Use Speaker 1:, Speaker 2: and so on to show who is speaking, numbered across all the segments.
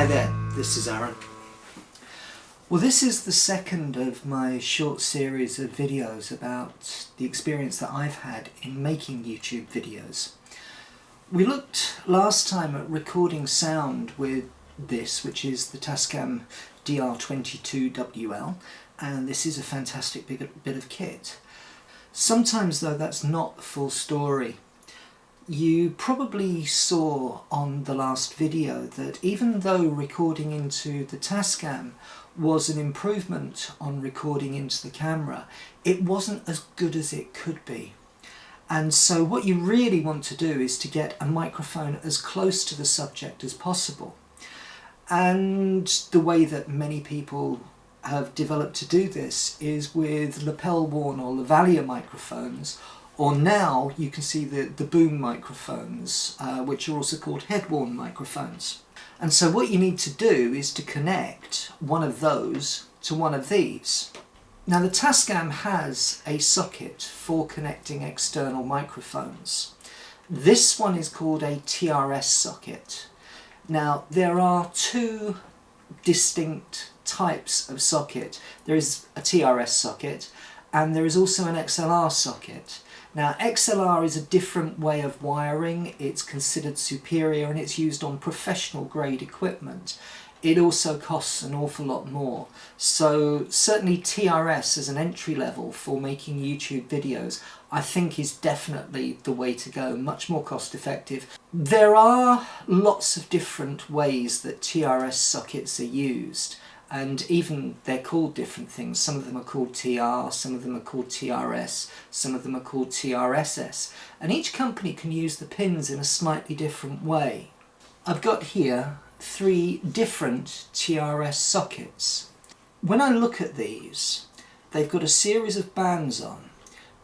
Speaker 1: Hi there, this is Aaron. Well, this is the second of my short series of videos about the experience that I've had in making YouTube videos. We looked last time at recording sound with this, which is the Tascam DR-22WL, and this is a fantastic bit of kit. Sometimes though that's not the full story. You probably saw on the last video that even though recording into the Tascam was an improvement on recording into the camera, it wasn't as good as it could be. And so what you really want to do is to get a microphone as close to the subject as possible. And the way that many people have developed to do this is with lapel worn or Lavaliere microphones, or now you can see the boom microphones, which are also called Headworn microphones. And so what you need to do is to connect one of those to one of these. Now the Tascam has a socket for connecting external microphones. This one is called a TRS socket. Now there are two distinct types of socket. There is a TRS socket and there is also an XLR socket. Now XLR is a different way of wiring, it's considered superior and it's used on professional grade equipment. It also costs an awful lot more. So certainly TRS as an entry level for making YouTube videos I think is definitely the way to go, much more cost effective. There are lots of different ways that TRS sockets are used. And even they're called different things. Some of them are called TR, some of them are called TRS, some of them are called TRSS. And each company can use the pins in a slightly different way. I've got here three different TRS sockets. When I look at these, they've got a series of bands on.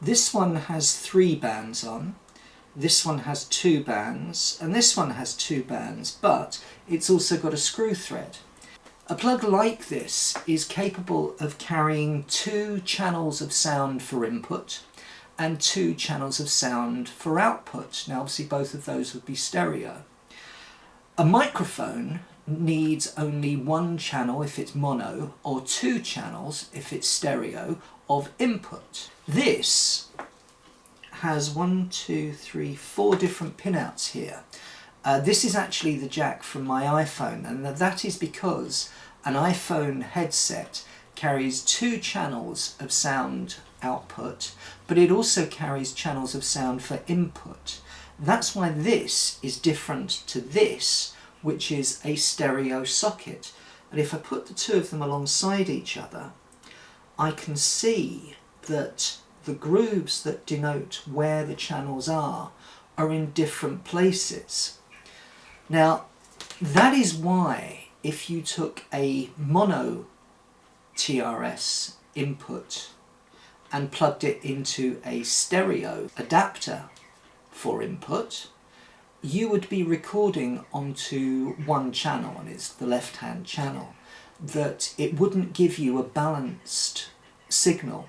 Speaker 1: This one has 3 bands on, this one has 2 bands, and this one has 2 bands, but it's also got a screw thread. A plug like this is capable of carrying 2 channels of sound for input and 2 channels of sound for output. Now obviously both of those would be stereo. A microphone needs only 1 channel if it's mono or 2 channels if it's stereo of input. This has 4 different pinouts here. This is actually the jack from my iPhone, and that is because an iPhone headset carries 2 channels of sound output, but it also carries channels of sound for input. That's why this is different to this, which is a stereo socket. And if I put the two of them alongside each other, I can see that the grooves that denote where the channels are in different places. Now, that is why if you took a mono TRS input and plugged it into a stereo adapter for input, you would be recording onto 1 channel, and it's the left-hand channel, that it wouldn't give you a balanced signal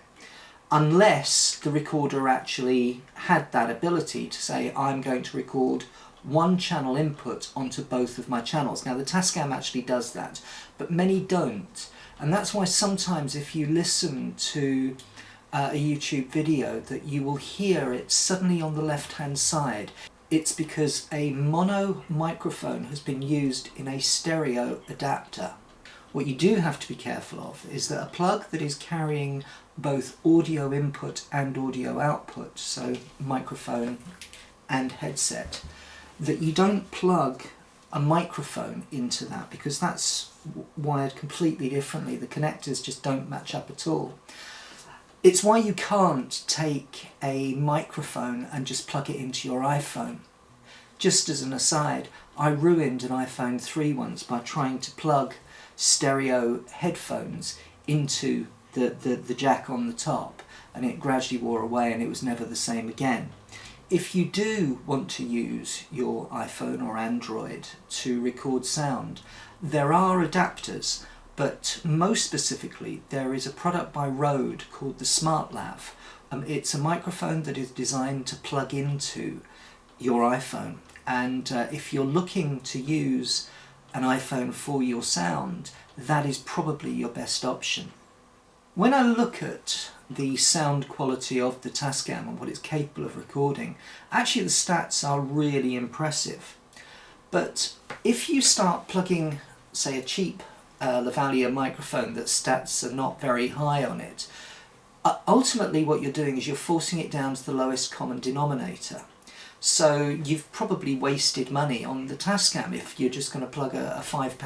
Speaker 1: unless the recorder actually had that ability to say, I'm going to record 1 channel input onto both of my channels. Now the Tascam actually does that, but many don't, and that's why sometimes if you listen to a YouTube video that you will hear it suddenly on the left hand side. It's because a mono microphone has been used in a stereo adapter. What you do have to be careful of is that a plug that is carrying both audio input and audio output, so microphone and headset, that you don't plug a microphone into that, because that's wired completely differently. The connectors just don't match up at all. It's why you can't take a microphone and just plug it into your iPhone. Just as an aside, I ruined an iPhone 3 once by trying to plug stereo headphones into the jack on the top, and it gradually wore away and it was never the same again. If you do want to use your iPhone or Android to record sound, there are adapters, but most specifically there is a product by Rode called the SmartLav. It's a microphone that is designed to plug into your iPhone, and if you're looking to use an iPhone for your sound, that is probably your best option. When I look at the sound quality of the Tascam and what it's capable of recording, actually the stats are really impressive. But if you start plugging, say, a cheap Lavaliere microphone that stats are not very high on it, ultimately what you're doing is you're forcing it down to the lowest common denominator. So you've probably wasted money on the Tascam if you're just going to plug a £5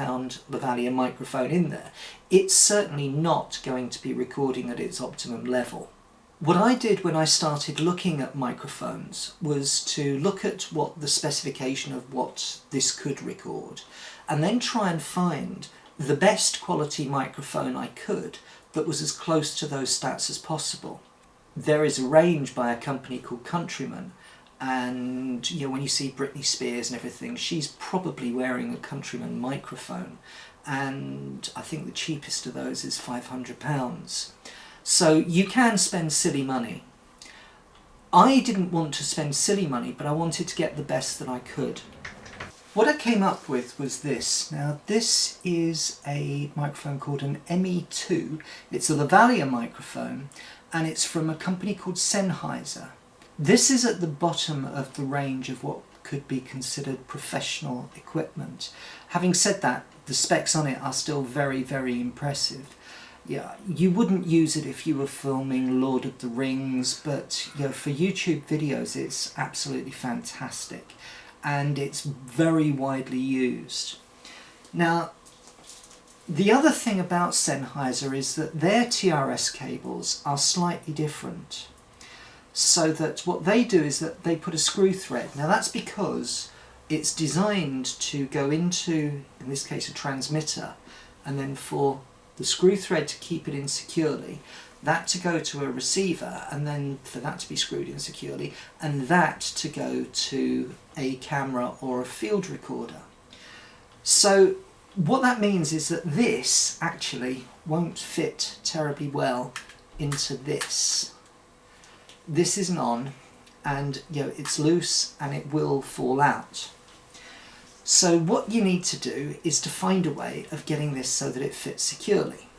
Speaker 1: Lavaliere microphone in there. It's certainly not going to be recording at its optimum level. What I did when I started looking at microphones was to look at what the specification of what this could record, and then try and find the best quality microphone I could that was as close to those stats as possible. There is a range by a company called Countryman, and you know, when you see Britney Spears and everything, she's probably wearing a Countryman microphone, and I think the cheapest of those is £500. So you can spend silly money. I didn't want to spend silly money, but I wanted to get the best that I could. What I came up with was this. Now this is a microphone called an ME-2. It's a Lavaliere microphone, and it's from a company called Sennheiser. This is at the bottom of the range of what could be considered professional equipment. Having said that, the specs on it are still very, very impressive. Yeah, you wouldn't use it if you were filming Lord of the Rings, but you know, for YouTube videos it's absolutely fantastic, and it's very widely used. Now, the other thing about Sennheiser is that their TRS cables are slightly different. So that what they do is that they put a screw thread. Now that's because it's designed to go into, in this case, a transmitter, and then for the screw thread to keep it in securely, that to go to a receiver, and then for that to be screwed in securely, and that to go to a camera or a field recorder. So what that means is that this actually won't fit terribly well into this. This isn't on, and you know, it's loose and it will fall out. So what you need to do is to find a way of getting this so that it fits securely.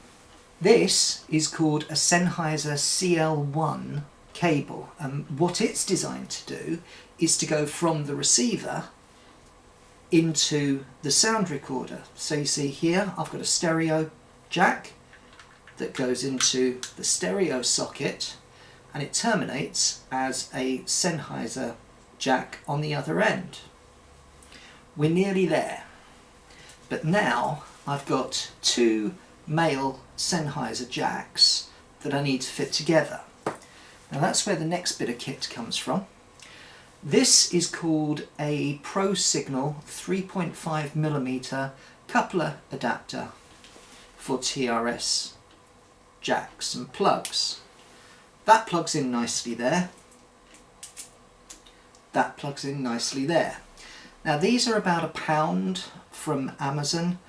Speaker 1: This is called a Sennheiser CL1 cable, and what it's designed to do is to go from the receiver into the sound recorder. So you see here I've got a stereo jack that goes into the stereo socket, and it terminates as a Sennheiser jack on the other end. We're nearly there, but now I've got two male Sennheiser jacks that I need to fit together. Now that's where the next bit of kit comes from. This is called a Pro Signal 3.5mm coupler adapter for TRS jacks and plugs. That plugs in nicely there. That plugs in nicely there. Now these are about £1 from Amazon.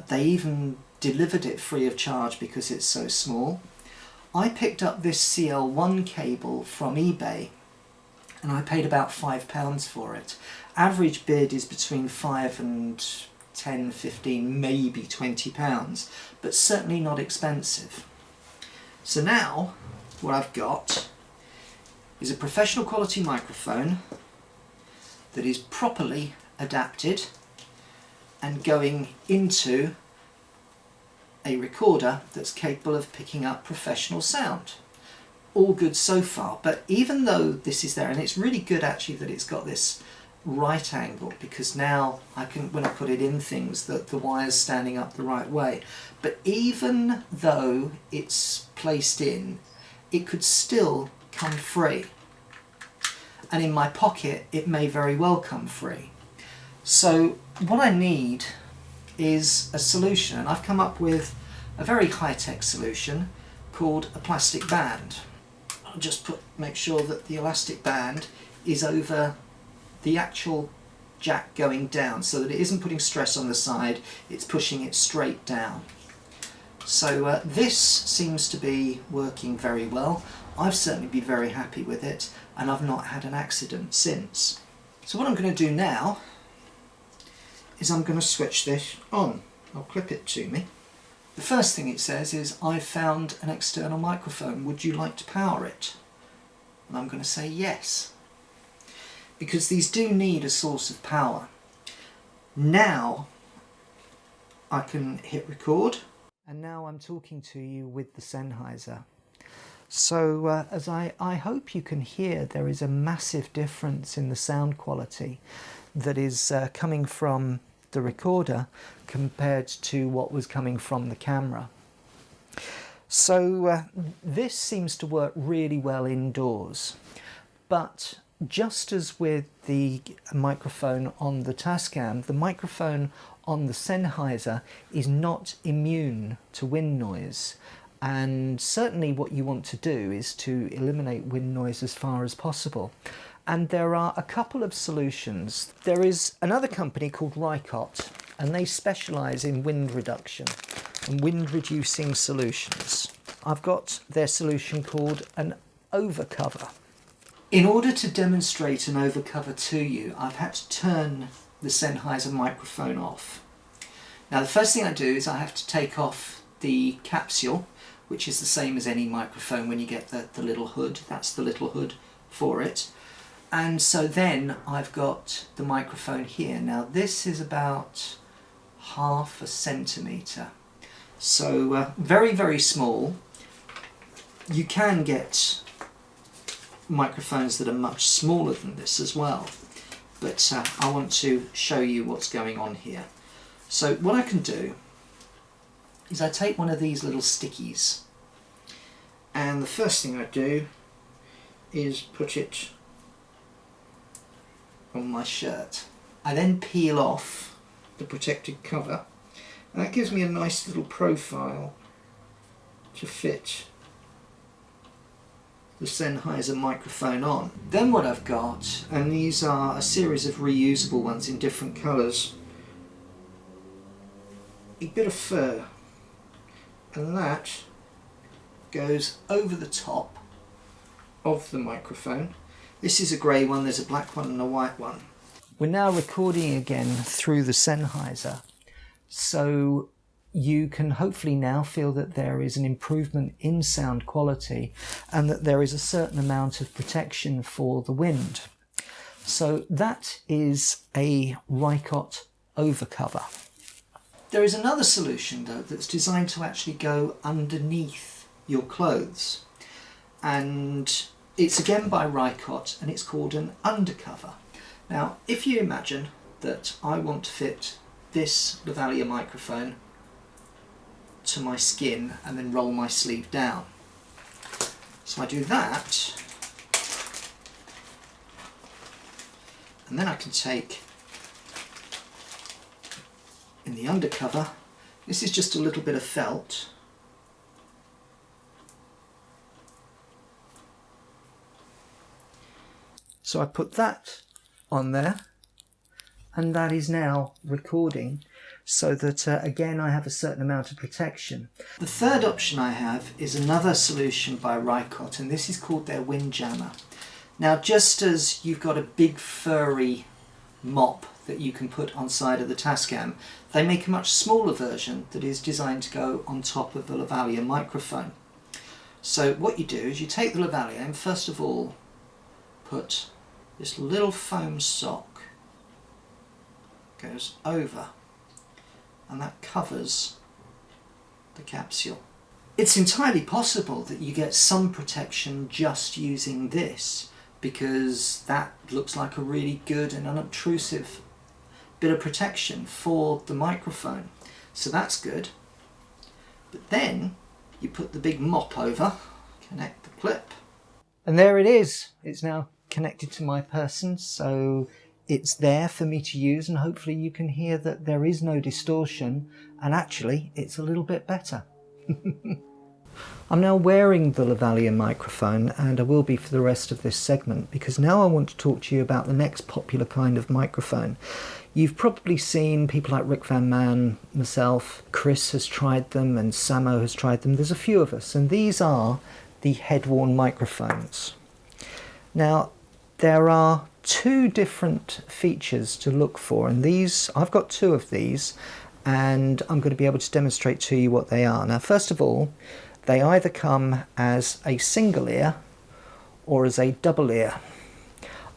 Speaker 1: They even delivered it free of charge because it's so small. I picked up this CL1 cable from eBay, and I paid about £5 for it. Average bid is between £5 and 10, 15, maybe £20, but certainly not expensive. So now what I've got is a professional quality microphone that is properly adapted and going into a recorder that's capable of picking up professional sound. All good so far, but even though this is there, and it's really good actually that it's got this right angle, because now I can, when I put it in things, that the wire's standing up the right way, but even though it's placed in, it could still come free, and in my pocket it may very well come free. So what I need is a solution, and I've come up with a very high-tech solution called a plastic band. I'll just make sure that the elastic band is over the actual jack going down, so that it isn't putting stress on the side, it's pushing it straight down. So this seems to be working very well. I've certainly been very happy with it, and I've not had an accident since. So what I'm going to do now is I'm going to switch this on. I'll clip it to me. The first thing it says is, I've found an external microphone, would you like to power it? And I'm going to say yes, because these do need a source of power. Now I can hit record, and now I'm talking to you with the Sennheiser. So as I hope you can hear, there is a massive difference in the sound quality that is coming from the recorder compared to what was coming from the camera. So this seems to work really well indoors, but just as with the microphone on the Tascam, the microphone on the Sennheiser is not immune to wind noise. And certainly what you want to do is to eliminate wind noise as far as possible. And there are a couple of solutions. There is another company called Rycote, and they specialise in wind reduction and wind reducing solutions. I've got their solution called an Overcover. In order to demonstrate an Overcover to you, I've had to turn the Sennheiser microphone off. Now the first thing I do is I have to take off the capsule, which is the same as any microphone when you get the little hood. That's the little hood for it. And so then I've got the microphone here. Now this is about 1/2 centimetre. So very, very small. You can get microphones that are much smaller than this as well. But I want to show you what's going on here. So what I can do is I take one of these little stickies, and the first thing I do is put it on my shirt. I then peel off the protected cover, and that gives me a nice little profile to fit the Sennheiser microphone on. Then what I've got, and these are a series of reusable ones in different colours, a bit of fur, and that goes over the top of the microphone. This is a grey one, there's a black one and a white one. We're now recording again through the Sennheiser, so you can hopefully now feel that there is an improvement in sound quality and that there is a certain amount of protection for the wind. So that is a Rycote Overcover. There is another solution though that's designed to actually go underneath your clothes, and it's again by Rycote, and it's called an Undercover. Now if you imagine that I want to fit this Lavaliere microphone to my skin and then roll my sleeve down. So I do that, and then I can take, in the Undercover, this is just a little bit of felt, so I put that on there, and that is now recording, so that again I have a certain amount of protection. The third option I have is another solution by Rycote, and this is called their Windjammer. Now just as you've got a big furry mop that you can put on side of the Tascam, they make a much smaller version that is designed to go on top of the Lavaliere microphone. So what you do is you take the Lavaliere and first of all put this little foam sock, goes over, and that covers the capsule. It's entirely possible that you get some protection just using this, because that looks like a really good and unobtrusive bit of protection for the microphone. So that's good. But then you put the big mop over, connect the clip, and there it is. It's now connected to my person, so it's there for me to use, and hopefully you can hear that there is no distortion, and actually it's a little bit better. I'm now wearing the Lavaliere microphone, and I will be for the rest of this segment, because now I want to talk to you about the next popular kind of microphone. You've probably seen people like Rick Van Man, myself, Chris has tried them, and Samo has tried them. There's a few of us, and these are the Headworn microphones. Now, there are two different features to look for, and these, I've got two of these, and I'm going to be able to demonstrate to you what they are. Now, first of all, they either come as a single ear or as a double ear.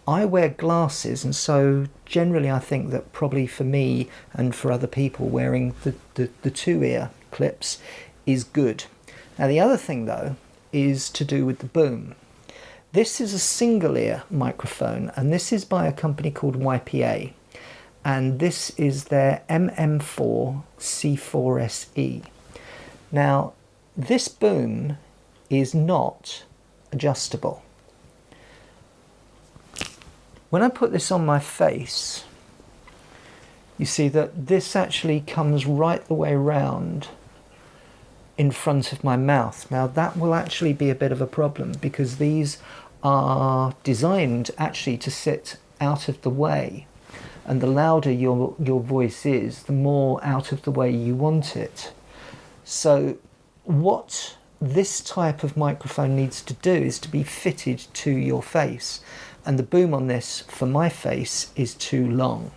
Speaker 1: I wear glasses, and so generally I think that probably for me and for other people, wearing the two ear clips is good. Now, the other thing though is to do with the boom. This is a single ear microphone, and this is by a company called YPA, and this is their MM4-C4SE. Now, this boom is not adjustable. When I put this on my face, you see that this actually comes right the way round in front of my mouth. Now, that will actually be a bit of a problem because these are designed actually to sit out of the way, and the louder your voice is, the more out of the way you want it. So what this type of microphone needs to do is to be fitted to your face, and the boom on this for my face is too long.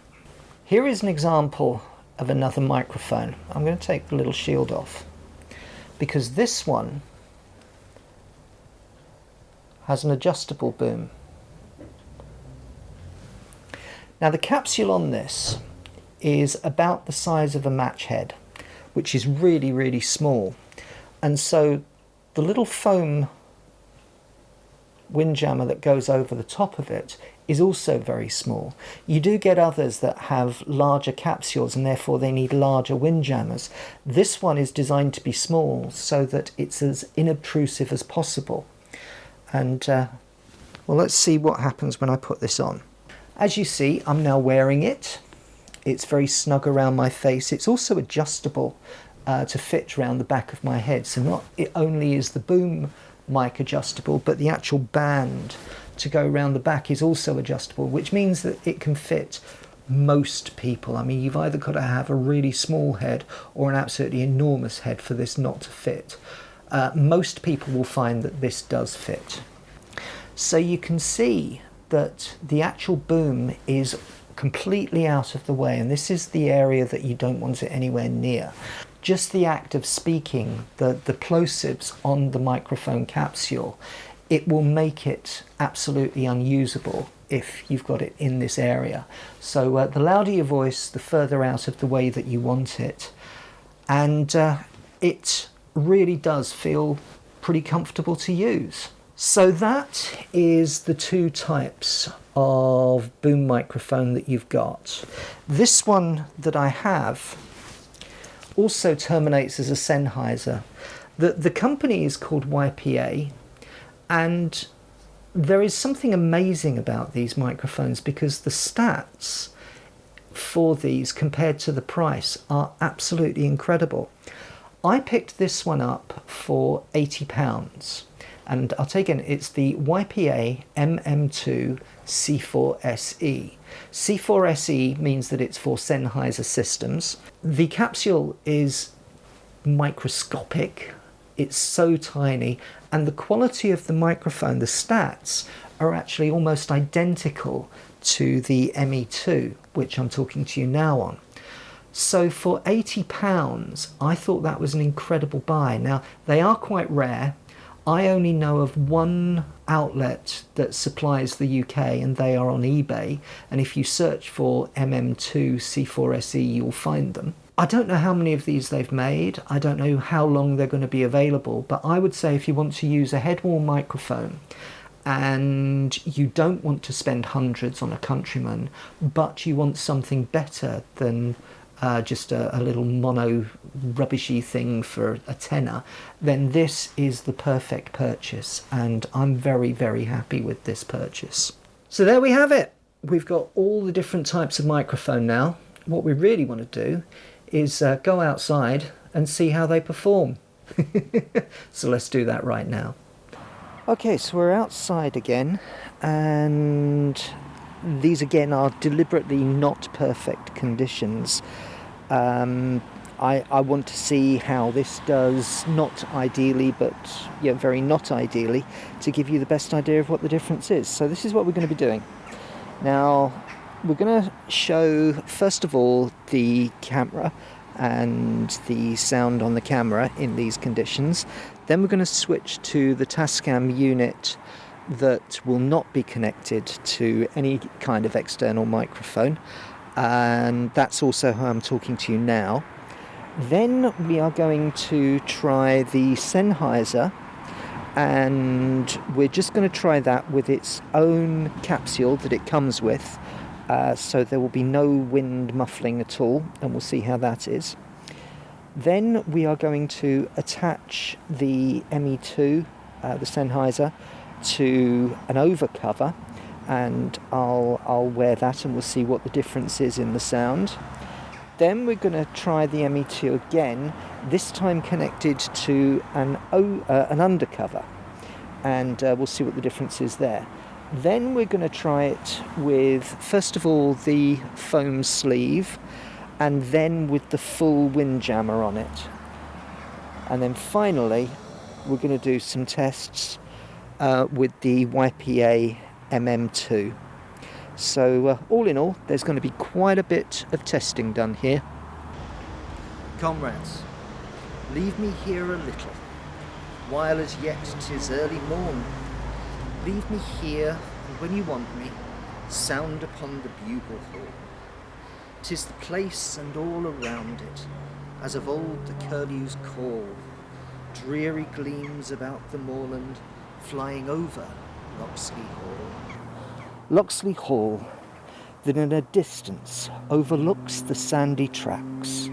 Speaker 1: Here is an example of another microphone. I'm going to take the little shield off because this one has an adjustable boom. Now, the capsule on this is about the size of a match head, which is really, really small. And so the little foam windjammer that goes over the top of it is also very small. You do get others that have larger capsules and therefore they need larger windjammers. This one is designed to be small so that it's as inobtrusive as possible. And well, let's see what happens when I put this on. As you see, I'm now wearing it. It's very snug around my face. It's also adjustable to fit around the back of my head. So not only is the boom mic adjustable, but the actual band to go around the back is also adjustable, which means that it can fit most people. I mean, you've either got to have a really small head or an absolutely enormous head for this not to fit. Most people will find that this does fit. So you can see that the actual boom is completely out of the way, and this is the area that you don't want it anywhere near. Just the act of speaking, the plosives on the microphone capsule, it will make it absolutely unusable if you've got it in this area. So the louder your voice, the further out of the way that you want it. And it really does feel pretty comfortable to use. So that is the two types of boom microphone that you've got. This one that I have also terminates as a Sennheiser. The company is called YPA, and there is something amazing about these microphones because the stats for these compared to the price are absolutely incredible. I picked this one up for £80, and I'll take it, it's the YPA MM2-C4SE. C4SE means that it's for Sennheiser systems. The capsule is microscopic, it's so tiny, and the quality of the microphone, the stats, are actually almost identical to the ME-2, which I'm talking to you now on. So for £80, I thought that was an incredible buy. Now, they are quite rare. I only know of one outlet that supplies the UK, and they are on eBay. And if you search for MM2-C4SE, you'll find them. I don't know how many of these they've made. I don't know how long they're going to be available. But I would say if you want to use a Headworn microphone and you don't want to spend hundreds on a Countryman, but you want something better than just a little mono rubbishy thing for a tenner, then this is the perfect purchase, and I'm very, very happy with this purchase. So there we have it. We've got all the different types of microphone now. What we really want to do is go outside and see how they perform. So let's do that right now. Okay, so we're outside again, and these again are deliberately not perfect conditions. I want to see how this does, not ideally, but yeah, very not ideally, to give you the best idea of what the difference is. So this is what we're going to be doing. Now, we're going to show, first of all, the camera and the sound on the camera in these conditions. Then we're going to switch to the Tascam unit that will not be connected to any kind of external microphone, and that's also how I'm talking to you now. Then we are going to try the Sennheiser, and we're just going to try that with its own capsule that it comes with, so there will be no wind muffling at all, and we'll see how that is. Then we are going to attach the ME2, the Sennheiser, to an overcover, and I'll wear that and we'll see what the difference is in the sound. Then we're going to try the ME2 again, this time connected to an undercover, and we'll see what the difference is there. Then we're going to try it with, first of all, the foam sleeve, and then with the full Windjammer on it. And then finally, we're going to do some tests with the YPA MM2. So all in all, there's going to be quite a bit of testing done here. Comrades, leave me here a little, while as yet 'tis early morn. Leave me here, and when you want me, sound upon the bugle horn. 'Tis the place and all around it, as of old the curlew's call. Dreary gleams about the moorland, flying over Locksley Hall. Locksley Hall, that in a distance overlooks the sandy tracks,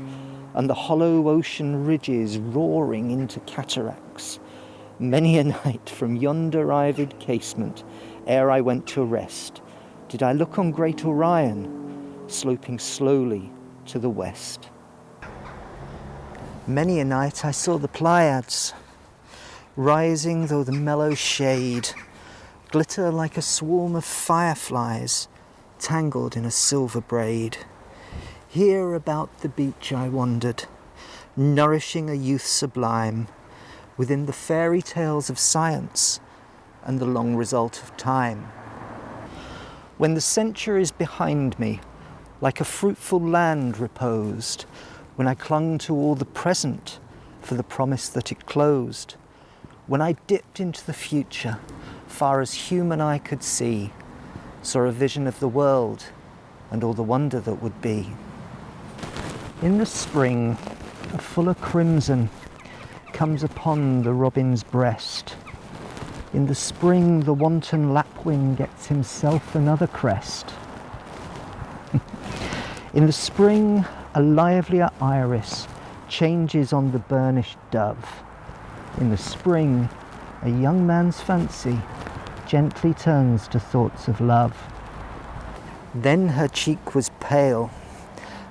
Speaker 1: and the hollow ocean ridges roaring into cataracts. Many a night from yonder ivied casement, ere I went to rest, did I look on great Orion, sloping slowly to the west. Many a night I saw the Pleiades, rising though the mellow shade, glitter like a swarm of fireflies, tangled in a silver braid. Here about the beach I wandered, nourishing a youth sublime, within the fairy tales of science and the long result of time. When the centuries behind me, like a fruitful land reposed, when I clung to all the present for the promise that it closed, when I dipped into the future, far as human eye could see, saw a vision of the world and all the wonder that would be. In the spring, a fuller crimson comes upon the robin's breast. In the spring, the wanton lapwing gets himself another crest. In the spring, a livelier iris changes on the burnished dove. In the spring, a young man's fancy gently turns to thoughts of love. Then her cheek was pale,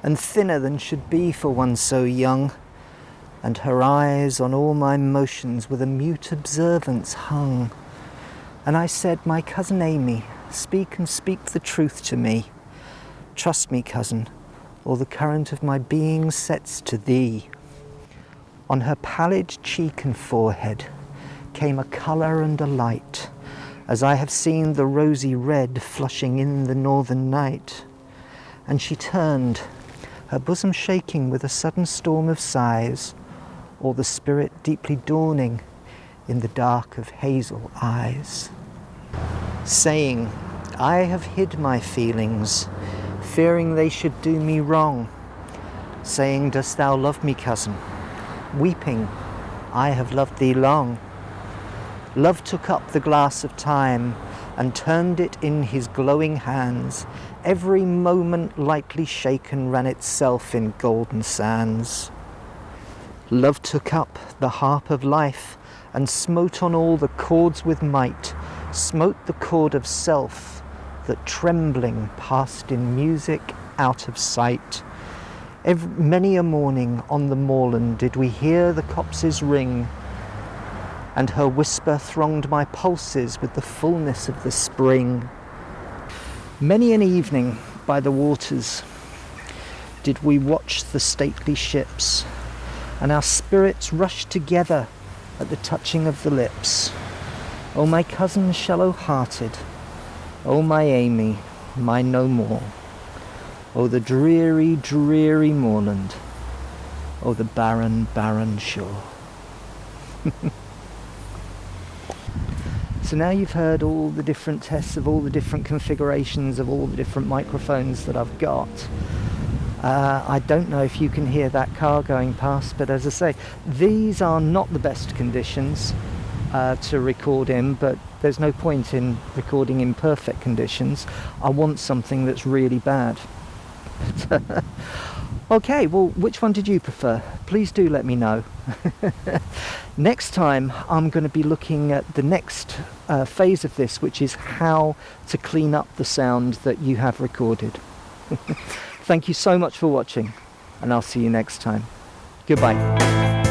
Speaker 1: and thinner than should be for one so young, and her eyes on all my motions with a mute observance hung. And I said, my cousin Amy, speak and speak the truth to me. Trust me, cousin, or the current of my being sets to thee. On her pallid cheek and forehead came a colour and a light, as I have seen the rosy red flushing in the northern night. And she turned, her bosom shaking with a sudden storm of sighs, or the spirit deeply dawning in the dark of hazel eyes. Saying, I have hid my feelings, fearing they should do me wrong. Saying, dost thou love me, cousin? Weeping, I have loved thee long. Love took up the glass of time and turned it in his glowing hands. Every moment lightly shaken ran itself in golden sands. Love took up the harp of life and smote on all the chords with might, smote the chord of self that trembling passed in music out of sight. Many a morning on the moorland did we hear the copses ring, and her whisper thronged my pulses with the fullness of the spring. Many an evening by the waters did we watch the stately ships, and our spirits rushed together at the touching of the lips. Oh, my cousin shallow-hearted, oh, my Amy, my no more. Oh, the dreary, dreary moorland, oh, the barren, barren shore. So now you've heard all the different tests of all the different configurations of all the different microphones that I've got. I don't know if you can hear that car going past, but as I say, these are not the best conditions to record in, but there's no point in recording in perfect conditions. I want something that's really bad. Okay, well, which one did you prefer? Please do let me know. Next time I'm going to be looking at the next phase of this, which is how to clean up the sound that you have recorded. Thank you so much for watching, and I'll see you next time. Goodbye.